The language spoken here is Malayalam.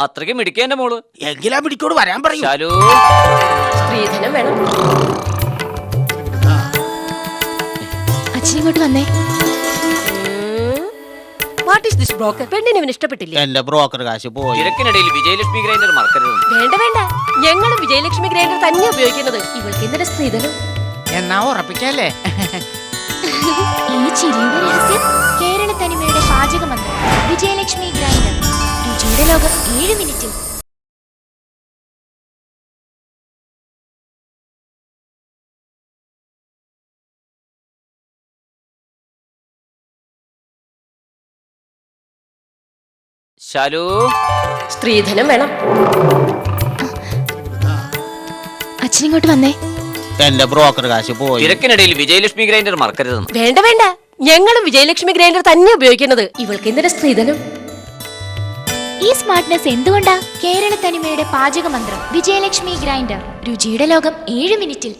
അത്രയ്ക്ക് മിടിക്കുക എന്റെ മോള്. എങ്കിലാ പിടിക്കോട് വരാൻ പറയൂ. ശാലു, സ്ത്രീധനം വേണം. അച്ഛനിങ്ങോട്ട് വന്നേ. What is this broker? പെണ്ണിന് ഇവന് ഇഷ്ടപ്പെട്ടില്ലേ? എന്റെ ബ്രോക്കർ കാശ് പോയി. തിരക്കിനിടയിൽ വിജയലക്ഷ്മി ഗ്രൈൻഡർ മറക്കരുത്. വേണ്ട വേണ്ട, ഞങ്ങളും വിജയലക്ഷ്മി ഗ്രൈൻഡർ തന്നെ ഉപയോഗിക്കുന്നത്. ഇവൾക്ക് എന്തിനാ സ്ത്രീധനം? എന്നാ ഉറപ്പിക്കല്ലേ? ഈ ചിരിയുടെ രഹസ്യം കേരള തനിമയുടെ പാചകമന്ത്രം വിജയലക്ഷ്മി ഗ്രൈൻഡർ. രുചിയുടെ ലോകം 7 മിനിറ്റിൽ. ശാലു, സ്ത്രീധനം വേണം. അച്ഛനിങ്ങോട്ട് വന്നേ. എന്റെ ബ്രോക്കർ കാശ് പോയി. തിരക്കിനിടയിൽ വിജയലക്ഷ്മി ഗ്രൈൻഡർ മറക്കരുത്. വേണ്ട വേണ്ട, ഞങ്ങളും വിജയലക്ഷ്മി ഗ്രൈൻഡർ തന്നെ ഉപയോഗിക്കുന്നത്. ഇവൾക്ക് എന്തിനാ സ്ത്രീധനം? ഈ സ്മാർട്ട്നെസ് എന്തുകൊണ്ടാ? കേരള തനിമയുടെ പാചകമന്ത്രം വിജയലക്ഷ്മി ഗ്രൈൻഡർ. രുചിയുടെ ലോകം 7 മിനിറ്റിൽ.